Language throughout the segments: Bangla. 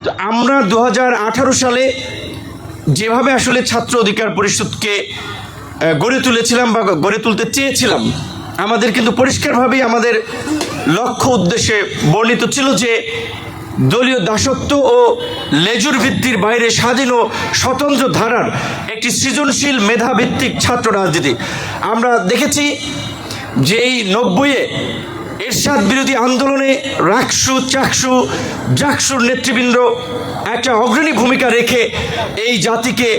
তো আমরা 2018 সালে যেভাবে আসলে ছাত্র অধিকার পরিষদকে গড়ে তুলেছিলাম বা গড়ে তুলতে চেয়েছিলাম, আমাদের কিন্তু পরিষ্কারভাবেই আমাদের লক্ষ্য উদ্দেশ্যে বর্ণিত ছিল যে দলীয় দাসত্ব ও লেজুর ভিত্তির বাইরে স্বাধীন ও স্বতন্ত্র ধারার একটি সৃজনশীল মেধাভিত্তিক ছাত্র রাজনীতি। আমরা দেখেছি যে এই 90-এ এরশাদ বিরোধী আন্দোলনে রাকসু, চাকসু, জাকসুর নেতৃবৃন্দ একটা অগ্রণী ভূমিকা রেখে এই জাতিকে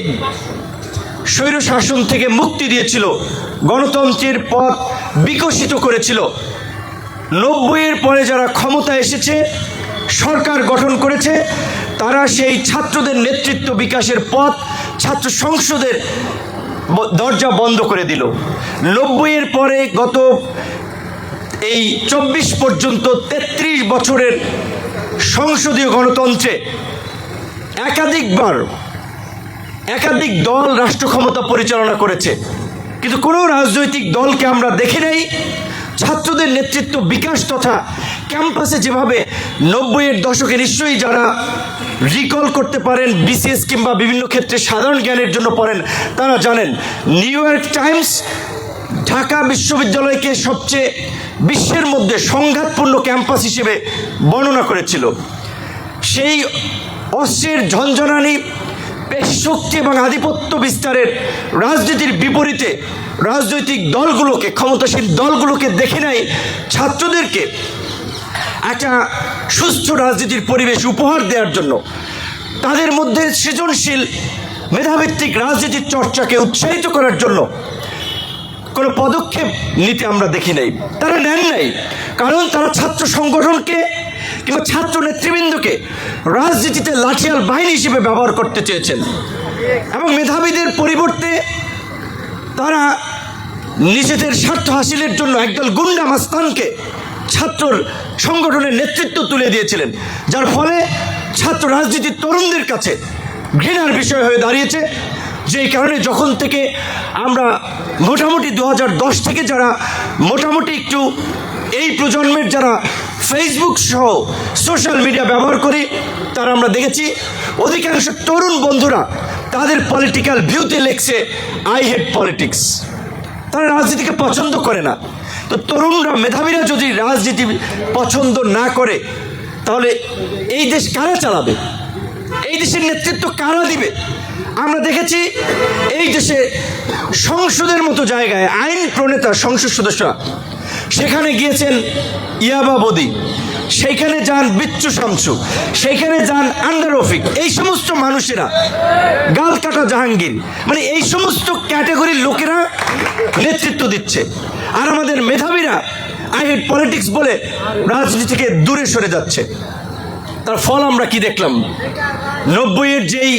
স্বৈরশাসন থেকে মুক্তি দিয়েছিল, গণতন্ত্রের পথ বিকশিত করেছিল। 90-এর পরে যারা ক্ষমতা এসেছে, সরকার গঠন করেছে, তারা সেই ছাত্রদের নেতৃত্ব বিকাশের পথ, ছাত্র সংসদের দরজা বন্ধ করে দিল। 90-এর পরে গত এই 24 পর্যন্ত 33 বছরের সংসদীয় গণতন্ত্রে একাধিক দল রাষ্ট্র ক্ষমতা পরিচালনা করেছে, কিন্তু কোনো রাজনৈতিক দলকে আমরা দেখি নাই ছাত্রদের নেতৃত্ব বিকাশ তথা ক্যাম্পাসে যেভাবে 90-এর দশকে, নিশ্চয়ই যারা রিকল করতে পারেন, বিসিএস কিংবা বিভিন্ন ক্ষেত্রে সাধারণ জ্ঞানের জন্য পড়েন, তারা জানেন নিউ ইয়র্ক টাইমস ঢাকা বিশ্ববিদ্যালয়কে সবচেয়ে বিশ্বের মধ্যে সংঘাতপূর্ণ ক্যাম্পাস হিসেবে বর্ণনা করেছিল। সেই অস্ত্রের ঝনঝনানি, পেশি এবং আধিপত্য বিস্তারের রাজনীতির বিপরীতে রাজনৈতিক দলগুলোকে, ক্ষমতাসীন দলগুলোকে দেখে নেয় ছাত্রদেরকে একটা সুস্থ রাজনীতির পরিবেশ উপহার দেওয়ার জন্য, তাদের মধ্যে সৃজনশীল মেধাভিত্তিক রাজনীতির চর্চাকে উৎসাহিত করার জন্য কোনো পদক্ষেপ নিতে আমরা দেখি নাই। তারা নেন নাই, কারণ তারা ছাত্র সংগঠনকে কিংবা ছাত্র নেতৃবৃন্দকে রাজনীতিতে লাঠিয়াল বাহিনী হিসেবে ব্যবহার করতে চেয়েছেন এবং মেধাবীদের পরিবর্তে তারা নিজেদের স্বার্থ হাসিলের জন্য একদল গুন্ডা মাস্তানকে ছাত্র সংগঠনের নেতৃত্ব তুলে দিয়েছিলেন, যার ফলে ছাত্র রাজনীতির তরুণদের কাছে ঘৃণার বিষয় হয়ে দাঁড়িয়েছে। যেই কারণে যখন থেকে আমরা মোটামুটি 2010 থেকে যারা মোটামুটি একটু এই প্রজন্মের যারা ফেসবুক সহ সোশ্যাল মিডিয়া ব্যবহার করি, তারা আমরা দেখেছি অধিকাংশ তরুণ বন্ধুরা তাদের পলিটিক্যাল ভিউতে লেখছে আই হেট পলিটিক্স। তারা রাজনীতিকে পছন্দ করে না। তো তরুণরা, মেধাবীরা যদি রাজনীতি পছন্দ না করে, তাহলে এই দেশ কারা চালাবে? এই দেশের নেতৃত্ব কারা দিবে? আমরা দেখেছি এই দেশে সংসদের মতো জায়গায় আইন প্রণেতা সংসদ সদস্যরা, সেখানে গিয়েছেন ইয়াবা বদি, সেইখানে যান বিচ্ছু শামসু, সেইখানে যান আন্ডার রফিক, এই সমস্ত মানুষেরা, গালকাটা জাহাঙ্গীর, মানে এই সমস্ত ক্যাটাগরির লোকেরা নেতৃত্ব দিচ্ছে। আর আমাদের মেধাবীরা আই হেট পলিটিক্স বলে রাজনীতি থেকে দূরে সরে যাচ্ছে। তার ফল আমরা কি দেখলাম? 90-এর যেই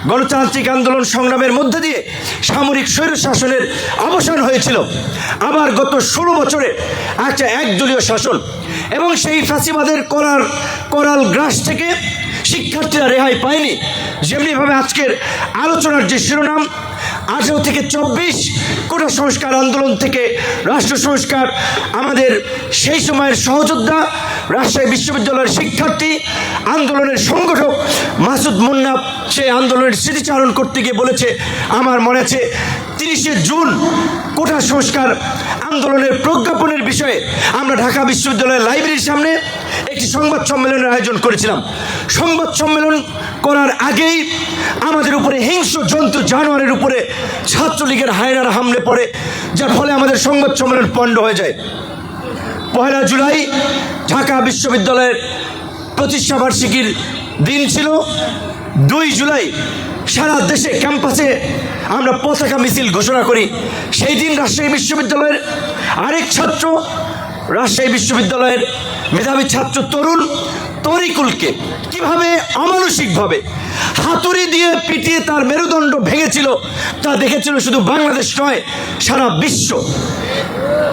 গণতান্ত্রিক আন্দোলন সংগ্রামের মধ্যে দিয়ে সামরিক স্বৈরশাসনের অবসান হয়েছিল, আবার গত 16 বছরে একটা একদলীয় শাসন এবং সেই ফ্যাসিবাদের করাল গ্রাস থেকে শিক্ষার্থীরা রেহাই পায়নি। যেমনিভাবে আজকের আলোচনার যে শিরোনাম 18 থেকে 24 কোটা সংস্কার আন্দোলন থেকে রাষ্ট্র সংস্কার, আমাদের সেই সময়ের সহযোদ্ধা রাজশাহী বিশ্ববিদ্যালয়ের শিক্ষার্থী আন্দোলনের সংগঠক মাসুদ মুন্না সেই আন্দোলনের স্মৃতিচারণ করতে গিয়ে বলেছে, আমার মনে আছে 30শে জুন কোটা সংস্কার আন্দোলনের প্রজ্ঞাপনের বিষয়ে আমরা ঢাকা বিশ্ববিদ্যালয়ের লাইব্রেরির সামনে একটি সংবাদ সম্মেলনের আয়োজন করেছিলাম। সংবাদ সম্মেলন করার আগেই আমাদের উপরে হিংস্র জন্তু জানোয়ারের উপরে ছাত্রলীগের হায়নারা হামলে পড়ে, যার ফলে আমাদের সংবাদ সম্মেলন পণ্ড হয়ে যায়। 1 জুলাই ঢাকা বিশ্ববিদ্যালয়ের প্রতিষ্ঠাবার্ষিকীর দিন ছিল। 2 জুলাই সারা দেশে ক্যাম্পাসে আমরা পতাকা মিছিল ঘোষণা করি। সেই দিন রাজশাহী বিশ্ববিদ্যালয়ের আরেক ছাত্র, রাজশাহী বিশ্ববিদ্যালয়ের মেধাবী ছাত্র তরুণ তরিকুলকে কিভাবে অমানসিকভাবে হাতুড়ি দিয়ে পিটিয়ে তার মেরুদণ্ড ভেঙেছিল, তা দেখেছিল শুধু বাংলাদেশ নয়, সারা বিশ্ব।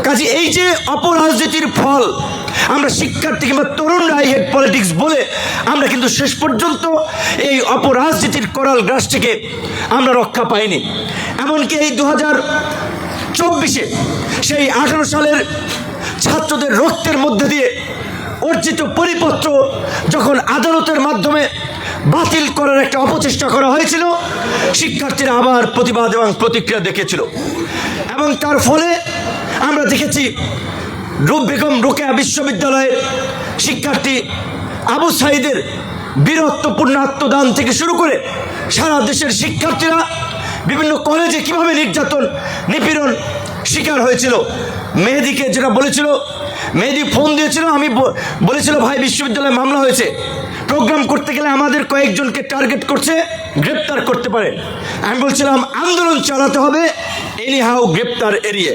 কাজে এই যে অপরাজনীতির ফল, আমরা শিক্ষার্থী কিংবা তরুণরা আই হেট পলিটিক্স বলে আমরা কিন্তু শেষ পর্যন্ত এই অপরাজনীতির করাল গ্রাস থেকে আমরা রক্ষা পাইনি। এমনকি এই 2024-এ সেই 18 সালের ছাত্রদের রক্তের মধ্যে দিয়ে অর্জিত পরিপত্র যখন আদালতের মাধ্যমে বাতিল করার একটা অপচেষ্টা করা হয়েছিল, শিক্ষার্থীরা আবার প্রতিবাদ এবং প্রতিক্রিয়া দেখেছিল এবং তার ফলে আমরা দেখেছি বেগম রোকেয়া বিশ্ববিদ্যালয়ের শিক্ষার্থী আবু সাঈদের বীরত্বপূর্ণ আত্মদান থেকে শুরু করে সারা দেশের শিক্ষার্থীরা বিভিন্ন কলেজে কিভাবে নির্যাতন নিপীড়ন শিকার হয়েছিল। মেহেদীকে যেটা বলেছিল, মেহেদী ফোন দিয়েছিল, আমি বলেছিল ভাই বিশ্ববিদ্যালয়ে মামলা হয়েছে, প্রোগ্রাম করতে গেলে আমাদের কয়েকজনকে টার্গেট করছে, গ্রেপ্তার করতে পারে। আমি বলছিলাম আন্দোলন চালাতে হবে এনি হাউ গ্রেপ্তার এড়িয়ে।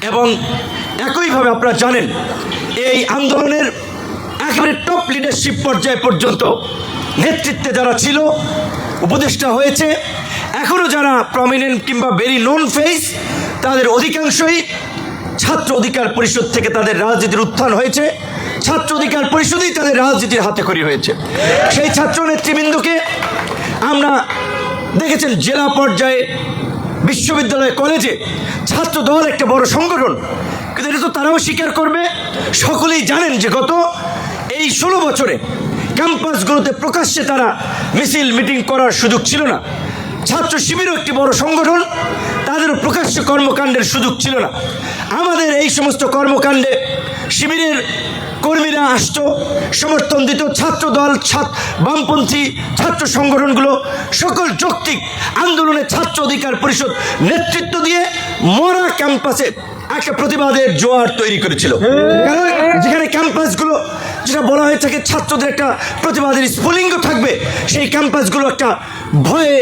এবং একইভাবে আপনারা জানেন এই আন্দোলনের একেবারে টপ লিডারশিপ পর্যায় পর্যন্ত নেতৃত্বে যারা ছিল, উপদেষ্টা হয়েছে, এখনও যারা প্রমিনেন্ট কিংবা ভেরি নোন ফেস, তাদের অধিকাংশই ছাত্র অধিকার পরিষদ থেকে তাদের রাজনীতির উত্থান হয়েছে। ছাত্র অধিকার পরিষদই তাদের রাজনীতির হাতেখড়ি হয়েছে। সেই ছাত্র নেতৃবৃন্দকে আমরা দেখেছেন জেলা পর্যায়ে, বিশ্ববিদ্যালয়, কলেজে ছাত্র দল একটা বড় সংগঠন, কিন্তু এটা তো তারাও স্বীকার করবে। সকলেই জানেন যে গত এই 16 বছরে ক্যাম্পাসগুলোতে প্রকাশ্যে তারা মিছিল মিটিং করার সুযোগ ছিল না। ছাত্র শিবিরও একটি বড় সংগঠন, তাদেরও প্রকাশ্য কর্মকাণ্ডের সুযোগ ছিল না। আমাদের এই সমস্ত কর্মকাণ্ডে শিবিরের কর্মীরা আসত, সমর্থন দিত, ছাত্র দল, বামপন্থী ছাত্র সংগঠনগুলো সকল যৌক্তিক আন্দোলনে ছাত্র অধিকার পরিষদ নেতৃত্ব দিয়ে মরা ক্যাম্পাসে একটা প্রতিবাদের জোয়ার তৈরি করেছিল। কারণ যেখানে ক্যাম্পাসগুলো যেটা বলা হয়ে থাকে ছাত্রদের একটা প্রতিবাদের স্ফুলিঙ্গ থাকবে, সেই ক্যাম্পাসগুলো একটা ভয়ে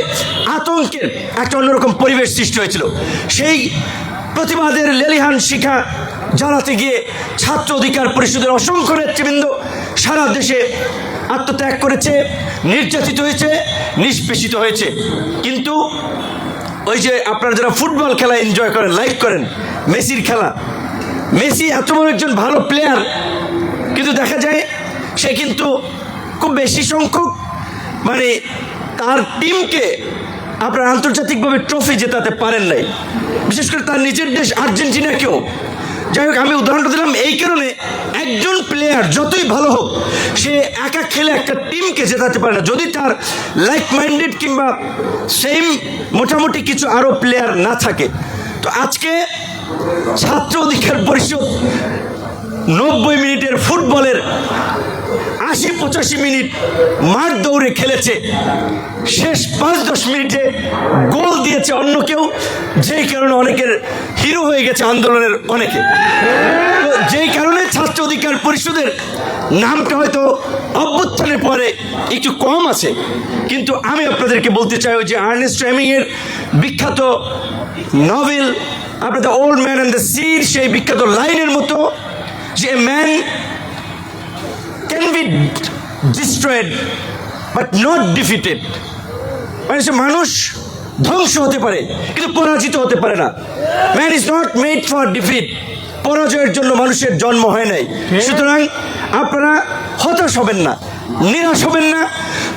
আতঙ্কের একটা অন্যরকম পরিবেশ সৃষ্টি হয়েছিল। সেই প্রতিবাদের লেলিহান শিখা জ্বালাতে গিয়ে ছাত্র অধিকার পরিষদের অসংখ্য নেতৃবৃন্দ সারা দেশে আত্মত্যাগ করেছে, নির্যাতিত হয়েছে, নিষ্পেষিত হয়েছে। কিন্তু ওই যে আপনারা যারা ফুটবল খেলা এনজয় করেন, লাইক করেন, মেসির খেলা, মেসি এত বড় একজন ভালো প্লেয়ার, কিন্তু দেখা যায় সে কিন্তু খুব বেশি সংখ্যক তার টিমকে আপনার আন্তর্জাতিকভাবে ট্রফি জেতাতে পারেন নাই, বিশেষ করে তার নিজের দেশ আর্জেন্টিনাকেও। যাই হোক, আমি উদাহরণটা দিলাম এই কারণে, একজন প্লেয়ার যতই ভালো হোক সে একা খেলে একটা টিমকে জেতাতে পারে না যদি তার লাইক মাইন্ডেড কিংবা সেম মোটামুটি কিছু আরও প্লেয়ার না থাকে। তো আজকে ছাত্র অধিকার পরিষদ 90 মিনিটের ফুটবলের 80-85 মিনিট মাঠ দৌড়ে খেলেছে, শেষ 5-10 মিনিটে গোল দিয়েছে অন্য কেউ, যেই কারণে অনেকের হিরো হয়ে গেছে আন্দোলনের অনেকে। তো যেই কারণে ছাত্র অধিকার পরিষদের নামটা হয়তো অভ্যুত্থানের পরে একটু কম আছে, কিন্তু আমি আপনাদেরকে বলতে চাই ওই যে আর্নেস্ট হেমিংয়ের বিখ্যাত নভেল আপনার the old man and the seed, সেই বিখ্যাত লাইনের মতো যে man can be destroyed but not defeated, সে মানুষ ধ্বংস হতে পারে কিন্তু পরাজিত হতে পারে না। Man is not made for defeat, পরাজয়ের জন্য মানুষের জন্ম হয় নাই। সুতরাং আপনারা হতাশ হবেন না, নিরাশ হবেন না।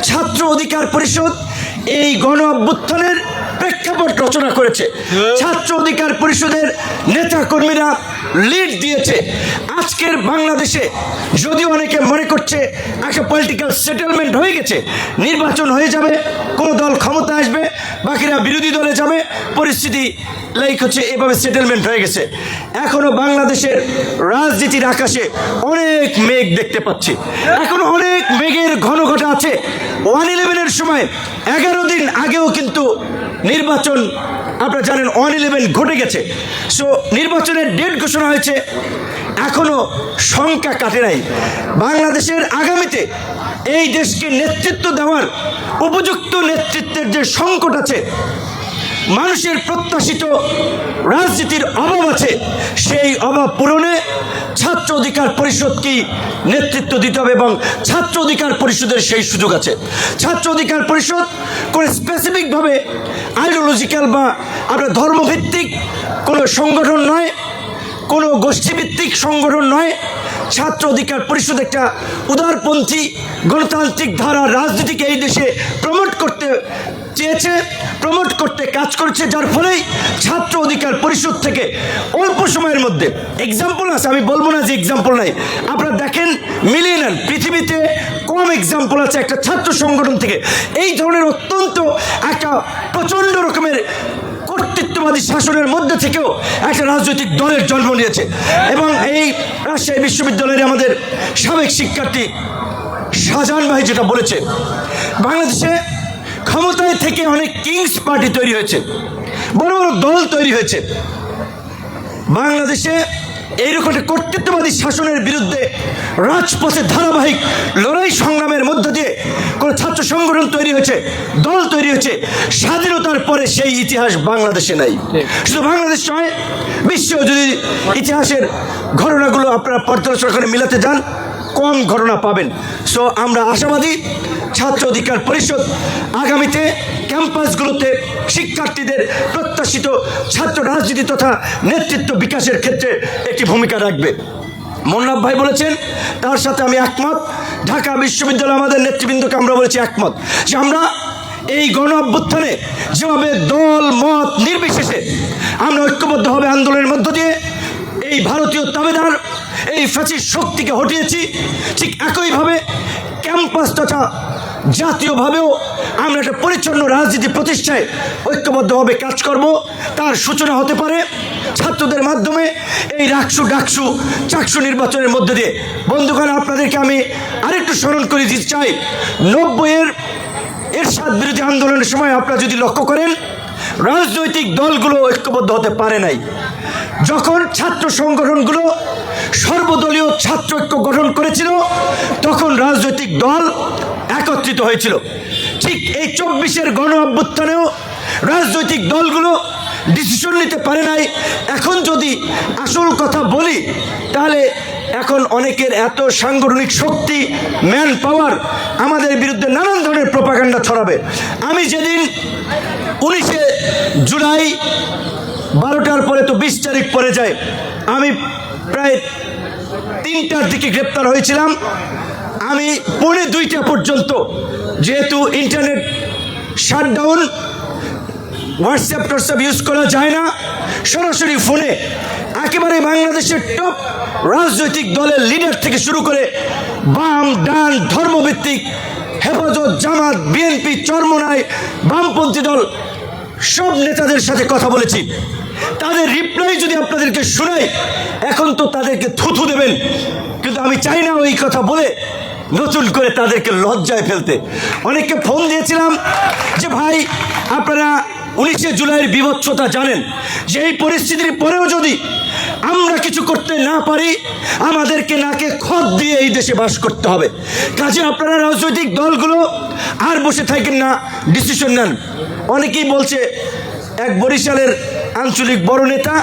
ছাত্র অধিকার পরিষদ এই গণ অভ্যুত্থানের প্রেক্ষাপট রচনা করেছে, ছাত্র অধিকার পরিষদের নেতা কর্মীরা লিড দিয়েছে। আজকের বাংলাদেশে যদিও অনেকে মনে করছে একটা পলিটিক্যাল সেটেলমেন্ট হয়ে গেছে, নির্বাচন হয়ে যাবে, কোনো দল ক্ষমতা আসবে, বাকিরা বিরোধী দলে যাবে, পরিস্থিতি এভাবে সেটেলমেন্ট হয়ে গেছে। এখনো বাংলাদেশের রাজনীতির আকাশে অনেক মেঘ দেখতে পাচ্ছি, এখনো অনেক মেঘের ঘনঘটা আছে। 1/11-এর সময় 11 দিন আগেও কিন্তু নির্বাচন আপনারা জানেন 1/11 ঘটে গেছে। সো নির্বাচনের ডেট ঘোষণা হয়েছে, এখনো সংখ্যা কাটে নাই। বাংলাদেশের আগামীতে এই দেশকে নেতৃত্ব দেওয়ার উপযুক্ত নেতৃত্বের যে সংকট আছে, মানুষের প্রত্যাশিত রাজনীতির অভাব আছে, সেই অভাব পূরণে ছাত্র অধিকার পরিষদকেই নেতৃত্ব দিতে হবে এবং ছাত্র অধিকার পরিষদের সেই সুযোগ আছে। ছাত্র অধিকার পরিষদ কোনো স্পেসিফিকভাবে আইডিওলজিক্যাল বা আপনার ধর্মভিত্তিক কোনো সংগঠন নয়, কোনো গোষ্ঠীভিত্তিক সংগঠন নয়। ছাত্র অধিকার পরিষদ একটা উদারপন্থী গণতান্ত্রিক ধারা রাজনীতিকে এই দেশে প্রমোট করতে চেয়েছে, প্রমোট করতে কাজ করেছে, যার ফলেই ছাত্র অধিকার পরিষদ থেকে অল্প সময়ের মধ্যে এক্সাম্পল আছে, আমি বলবো না যে এক্সাম্পল নাই, আপনারা দেখেন মিলিয়ে নেন, পৃথিবীতে কম এক্সাম্পল আছে একটা ছাত্র সংগঠন থেকে এই ধরনের অত্যন্ত একটা প্রচণ্ড রকমের কর্তৃত্ববাদী শাসনের মধ্যে থেকেও একটা রাজনৈতিক দলের জন্ম নিয়েছে। এবং এই রাজশাহী বিশ্ববিদ্যালয়ের আমাদের সাবেক শিক্ষার্থী শাহজাহান ভাই যেটা বলেছে, বাংলাদেশে ক্ষমতায় থেকে অনেক কিংস পার্টি তৈরি হয়েছে, বড় বড় দল তৈরি হয়েছে। বাংলাদেশে এইরকম একটা কর্তৃত্ববাদী শাসনের বিরুদ্ধে রাজপথে ধারাবাহিক লড়াই সংগ্রামের মধ্য দিয়ে কোনো ছাত্র সংগঠন তৈরি হয়েছে, দল তৈরি হয়েছে, স্বাধীনতার পরে সেই ইতিহাস বাংলাদেশে নাই। শুধু বাংলাদেশ নয়, বিশ্ব যদি ইতিহাসের ঘটনাগুলো আপনারা পর্যালোচনা করে মিলাতে যান, কম ঘটনা পাবেন। সো আমরা আশাবাদী ছাত্র অধিকার পরিষদ আগামীতে ক্যাম্পাসগুলোতে শিক্ষার্থীদের প্রত্যাশিত ছাত্র রাজনীতি তথা নেতৃত্ব বিকাশের ক্ষেত্রে একটি ভূমিকা রাখবে। মোন্নাফ ভাই বলেছেন, তার সাথে আমি একমত। ঢাকা বিশ্ববিদ্যালয় আমাদের নেতৃবৃন্দকে আমরা বলেছি একমত যে আমরা এই গণ অভ্যুত্থানে যেভাবে দল মত নির্বিশেষে আমরা ঐক্যবদ্ধভাবে আন্দোলনের মধ্য দিয়ে এই ভারতীয় তাবেদার এই ফ্যাসিস্ট শক্তিকে হটিয়েছি, ঠিক একইভাবে ক্যাম্পাস তথা জাতীয়ভাবেও আমরা একটা পরিচ্ছন্ন রাজনীতি প্রতিষ্ঠায় ঐক্যবদ্ধভাবে কাজ করব। তার সূচনা হতে পারে ছাত্রদের মাধ্যমে এই ডাকসু চাকসু নির্বাচনের মধ্যে দিয়ে। বন্ধুগণ, আপনাদেরকে আমি আরেকটু স্মরণ করে দিতে চাই, 90-এর এরশাদ বিরোধী আন্দোলনের সময় আপনারা যদি লক্ষ্য করেন, রাজনৈতিক দলগুলো ঐক্যবদ্ধ হতে পারে নাই। যখন ছাত্র সংগঠনগুলো সর্বদলীয় ছাত্র ঐক্য গঠন করেছিল, তখন রাজনৈতিক দল একত্রিত হয়েছিল। ঠিক এই 24-এর গণ অভ্যুত্থানেও রাজনৈতিক দলগুলো ডিসিশন নিতে পারে নাই। এখন যদি আসল কথা বলি, তাহলে এখন অনেকের এত সাংগঠনিক শক্তি, ম্যান পাওয়ার আমাদের বিরুদ্ধে নানান ধরনের প্রোপাগান্ডা ছড়াবে। আমি যেদিন 19শে জুলাই 12টার পরে তো 20 তারিখ পরে যায়, আমি প্রায় 3টার দিকে গ্রেপ্তার হয়েছিলাম। আমি 1:45 পর্যন্ত, যেহেতু ইন্টারনেট শাটডাউন, হোয়াটসঅ্যাপ ইউজ করা যায় না, সরাসরি ফোনে একেবারে বাংলাদেশের টপ রাজনৈতিক দলের লিডার থেকে শুরু করে বাম ডান ধর্মভিত্তিক হেফাজত, জামাত, বিএনপি, চরমোনাই, বামপন্থী দল সব নেতাদের সাথে কথা বলেছি। তাদের রিপ্লাই যদি আপনাদেরকে শোনাই, এখন তো তাদেরকে থুথু দেবেন, কিন্তু আমি চাই না ওই কথা বলে নতুন করে তাদেরকে লজ্জায় ফেলতে। অনেককে ফোন দিয়েছিলাম যে ভাই, আপনারা 19শে জুলাইয়ের বিভৎসতা জানেন, যে এই পরিস্থিতির পরেও যদি আমরা কিছু করতে না পারি, আমাদেরকে নাকে খত দিয়ে এই দেশে বাস করতে হবে। কাজে আপনারা রাজনৈতিক দলগুলো আর বসে থাকেন না, ডিসিশন নেন। অনেকেই বলছে, এক বরিশালের আঞ্চলিক বড় নেতা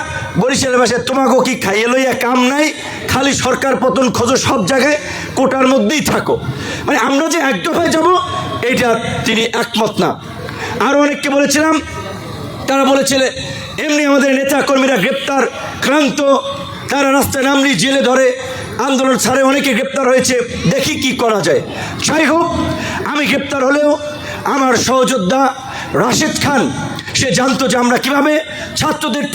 বরিশালের ভাষায়, তোমাকে কি খাইয়ে লইয়া কাম নাই, খালি সরকার পতন খোঁজো, সব জায়গায় কোটার মধ্যেই থাকো। মানে আমরা যে এক দফায় যাব, এটা তিনি একমত না। আরও অনেককে বলেছিলাম, তারা বলেছিল এমনি আমাদের নেতা কর্মীরা গ্রেপ্তার ক্রান্ত, তারা রাস্তায় নামলি জেলে ধরে, আন্দোলন ছাড়ে অনেকে গ্রেপ্তার হয়েছে, দেখি কি করা যায়। যাই হোক, আমি গ্রেপ্তার হলেও আমার সহযোদ্ধা রাশেদ খান, সে জানতো যে আমরা কীভাবে ছাত্রদের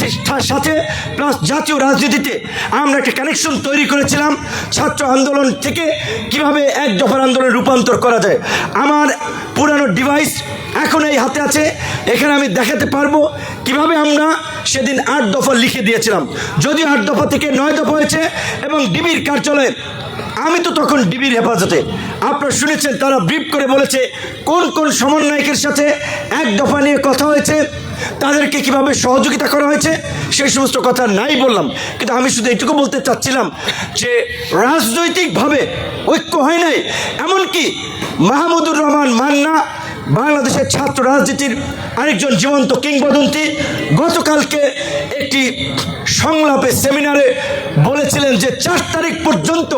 সাথে প্লাস জাতীয় রাজনীতিতে আমরা একটা কানেকশন তৈরি করেছিলাম। ছাত্র আন্দোলন থেকে কিভাবে এক দফার আন্দোলনে রূপান্তর করা যায়। আমার পুরানো ডিভাইস এখন এই হাতে আছে, এখানে আমি দেখাতে পারবো কিভাবে আমরা সেদিন 8 দফা লিখে দিয়েছিলাম, যদিও 8 দফা থেকে 9 দফা হয়েছে। এবং ডিবির কার্যালয়ে, আমি তো তখন ডিবির হেফাজতে, আপনারা শুনেছেন তারা ব্রিফ করে বলেছে কোন কোন সমন্বয়কের সাথে 1 দফা নিয়ে কথা হয়েছে, তাদেরকে কিভাবে সহযোগিতা করা হয়েছে, সেই সমস্ত কথা নাই বললাম। কিন্তু আমি শুধু এইটুকু বলতে চাচ্ছিলাম যে রাজনৈতিকভাবে ঐক্য হয় নাই। এমনকি মাহমুদুর রহমান মান্না, বাংলাদেশের ছাত্র রাজনীতির আরেকজন জীবন্ত কিংবদন্তি, গতকালকে একটি সংলাপে সেমিনারে বলেছিলেন যে 4 তারিখ পর্যন্ত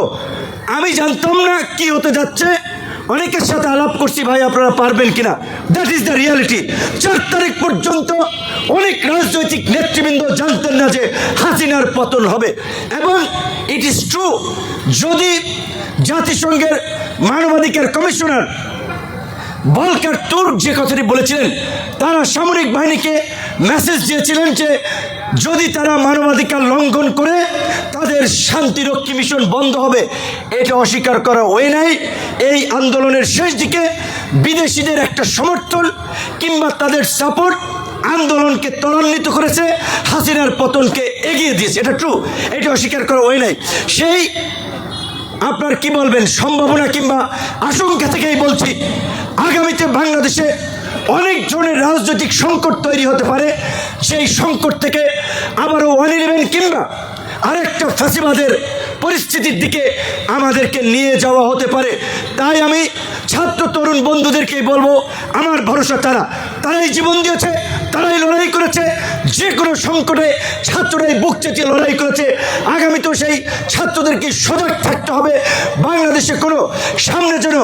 আমি জানতাম না কি হতে যাচ্ছে। অনেকের সাথে আলাপ করছি, ভাই আপনারা পারবেন কিনা, দ্যাট ইজ দ্য রিয়ালিটি। 4 তারিখ পর্যন্ত অনেক রাজনৈতিক নেতৃবৃন্দ জানতেন না যে হাসিনার পতন হবে। এবং ইট ইজ ট্রু, যদি জাতিসংঘের মানবাধিকার কমিশনার ভলকার তুর্ক যে কথাটি বলেছিলেন, তারা সামরিক বাহিনীকে মেসেজ দিয়েছিলেন যে যদি তারা মানবাধিকার লঙ্ঘন করে তাদের শান্তিরক্ষী মিশন বন্ধ হবে। এটা অস্বীকার করা হয় নাই। এই আন্দোলনের শেষ দিকে বিদেশিদের একটা সমর্থন কিংবা তাদের সাপোর্ট আন্দোলনকে ত্বরান্বিত করেছে, হাসিনার পতনকে এগিয়ে দিয়েছে। এটা ট্রু, এটা অস্বীকার করা হয় নাই। সেই আপনার কি বলবেন সম্ভাবনা কিংবা আশঙ্কা থেকেই বলছি, আগামীতে বাংলাদেশে অনেক ধরনের রাজনৈতিক সংকট তৈরি হতে পারে। সেই সংকট থেকে আবারও 111 কিংবা আরেকটা ফ্যাসিবাদের পরিস্থিতির দিকে আমাদেরকে নিয়ে যাওয়া হতে পারে। তাই আমি ছাত্র তরুণ বন্ধুদেরকেই বলবো, আমার ভরসা তারাই জীবন দিয়েছে, তারাই লড়াই করেছে। যে কোনো সংকটে ছাত্ররাই বুক চেঁচিয়ে লড়াই করেছে। আগামীতেও সেই ছাত্রদেরকে সজাগ থাকতে হবে। বাংলাদেশে কোনো সামনে যেন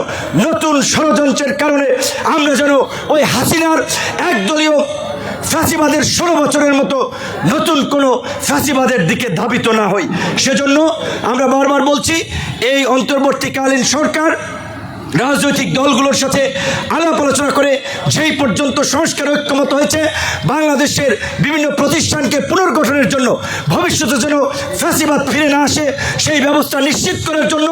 নতুন ষড়যন্ত্রের কারণে আমরা যেন ওই হাসিনার একদলীয় ফ্যাসিবাদের 16 বছরের মতো নতুন কোনো ফ্যাসিবাদের দিকে ধাবিত না হই। সেজন্য আমরা বারবার বলছি, এই অন্তর্বর্তীকালীন সরকার রাজনৈতিক দলগুলোর সাথে আলাপ আলোচনা করে যেই পর্যন্ত সংস্কার ঐক্যমত হয়েছে, বাংলাদেশের বিভিন্ন প্রতিষ্ঠানকে পুনর্গঠনের জন্য, ভবিষ্যতে যেন ফ্যাসিবাদ ফিরে না আসে সেই ব্যবস্থা নিশ্চিত করার জন্য,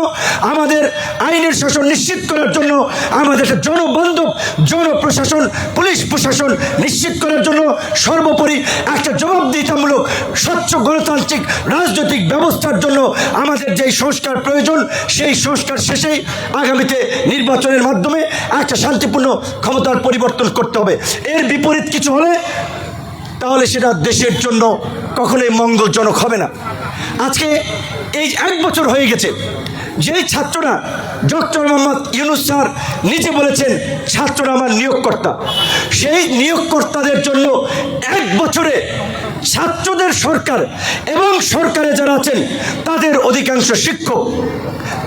আমাদের আইনের শাসন নিশ্চিত করার জন্য, আমাদের একটা জনবান্ধব জনপ্রশাসন পুলিশ প্রশাসন নিশ্চিত করার জন্য, সর্বোপরি একটা জবাবদিহিতামূলক স্বচ্ছ গণতান্ত্রিক রাজনৈতিক ব্যবস্থার জন্য আমাদের যেই সংস্কার প্রয়োজন, সেই সংস্কার শেষেই আগামীতে নির্বাচনের মাধ্যমে একটা শান্তিপূর্ণ ক্ষমতার পরিবর্তন করতে হবে। এর বিপরীত কিছু হলে তাহলে সেটা দেশের জন্য কখনোই মঙ্গলজনক হবে না। আজকে এই 1 বছর হয়ে গেছে, যেই ছাত্ররা, ডক্টর মোহাম্মদ ইউনূস স্যার নিজে বলেছেন ছাত্ররা আমার নিয়োগকর্তা, সেই নিয়োগকর্তাদের জন্য 1 বছরে ছাত্রদের সরকার এবং সরকারে যারা আছেন তাদের অধিকাংশ শিক্ষক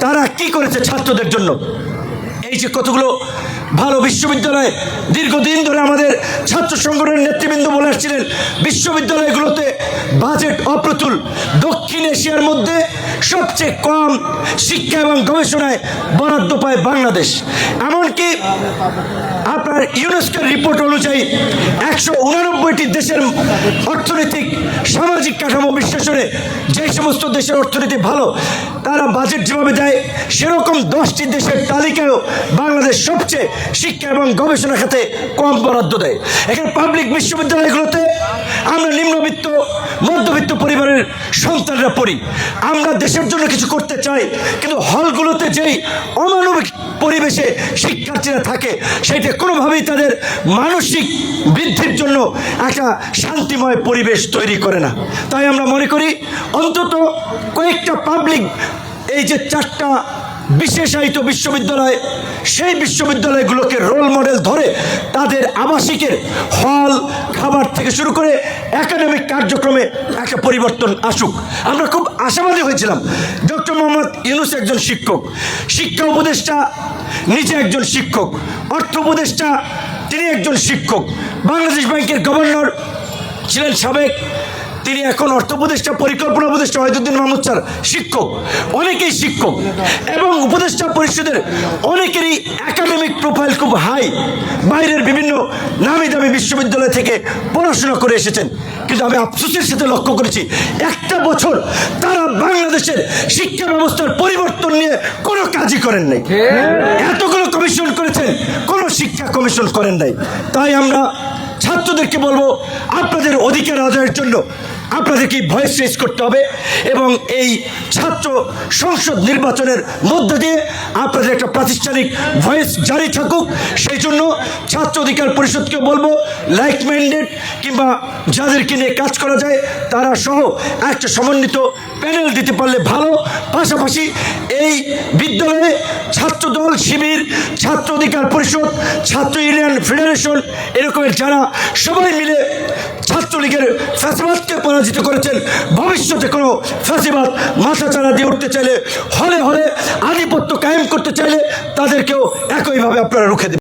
তারা কি করেছে ছাত্রদের জন্য? এই যে কতগুলো ভালো বিশ্ববিদ্যালয় দীর্ঘদিন ধরে আমাদের ছাত্র সংগঠনের নেতৃবৃন্দ বলে আসছিলেন, বিশ্ববিদ্যালয়গুলোতে বাজেট অপ্রতুল, দক্ষিণ এশিয়ার মধ্যে সবচেয়ে কম শিক্ষা এবং গবেষণায় বরাদ্দ পায় বাংলাদেশ। এমনকি আপনার ইউনেস্কোর রিপোর্ট অনুযায়ী 189টি দেশের অর্থনৈতিক সামাজিক কাঠামো বিশ্লেষণে যে সমস্ত দেশের অর্থনীতি ভালো, তারা বাজেট যেভাবে দেয় সেরকম 10টি দেশের তালিকায়ও বাংলাদেশ সবচেয়ে শিক্ষা এবং গবেষণা খাতে কম বরাদ্দ দেয়। এখানে পাবলিক বিশ্ববিদ্যালয়গুলোতে আমরা নিম্নবিত্ত মধ্যবিত্ত পরিবারের সন্তানরা পড়ি, আমরা দেশের জন্য কিছু করতে চাই, কিন্তু হলগুলোতে যেই অমানবিক পরিবেশে শিক্ষার্থীরা থাকে সেটা কোনোভাবেই তাদের মানসিক বৃদ্ধির জন্য একটা শান্তিময় পরিবেশ তৈরি করে না। তাই আমরা মনে করি অন্তত কয়েকটা পাবলিক, এই যে 4টা বিশেষায়িত বিশ্ববিদ্যালয়, সেই বিশ্ববিদ্যালয়গুলোকে রোল মডেল ধরে তাদের আবাসিকের হল, খাবার থেকে শুরু করে একাডেমিক কার্যক্রমে একটা পরিবর্তন আসুক। আমরা খুব আশাবাদী হয়েছিলাম। ডক্টর মোহাম্মদ ইউনূস একজন শিক্ষক, শিক্ষা উপদেষ্টা নিজে একজন শিক্ষক, অর্থ উপদেষ্টা তিনি একজন শিক্ষক, বাংলাদেশ ব্যাংকের গভর্নর ছিলেন সাবেক, তিনি এখন অর্থ উপদেষ্টা, পরিকল্পনা উপদেষ্টা ওয়াহিদুদ্দিন মাহমুদ স্যার শিক্ষক, অনেকেই শিক্ষক, এবং উপদেষ্টা পরিষদের অনেকেরই একাডেমিক প্রোফাইল খুব হাই, বাইরের বিভিন্ন নামি দামি বিশ্ববিদ্যালয় থেকে পড়াশোনা করে এসেছেন। কিন্তু আমি আফসোসের সাথে লক্ষ্য করেছি 1টা বছর তারা বাংলাদেশের শিক্ষা ব্যবস্থার পরিবর্তন নিয়ে কোনো কাজই করেন নাই। এতগুলো কমিশন করেছেন, কোনো শিক্ষা কমিশন করেন নাই। তাই আমরা ছাত্রদেরকে বলবো, আপনাদের অধিকার আদায়ের জন্য আপনাদেরকে ভয়েস রেজ করতে হবে এবং এই ছাত্র সংসদ নির্বাচনের মধ্য দিয়ে আপনাদের একটা প্রাতিষ্ঠানিক ভয়েস জারি থাকুক। সেই জন্য ছাত্র অধিকার পরিষদকে বলবো, লাইক মাইন্ডেড কিংবা যাদেরকে নিয়ে কাজ করা যায় তারা সহ একটা সমন্বিত প্যানেল দিতে পারলে ভালো। পাশাপাশি এই বিদ্যালয়ে ছাত্রদল, শিবির, ছাত্র অধিকার পরিষদ, ছাত্র ইউনিয়ন ফেডারেশন এরকমের যারা সবাই মিলে ছাত্রলীগের ফ্যাসিবাদকে পরাজিত করেছেন, ভবিষ্যতে কোনো ফ্যাসিবাদ মাথাচাড়া দিয়ে উঠতে চাইলে, হলে হলে আধিপত্য কায়েম করতে চাইলে তাদেরকেও একইভাবে আপনারা রুখে দেবেন।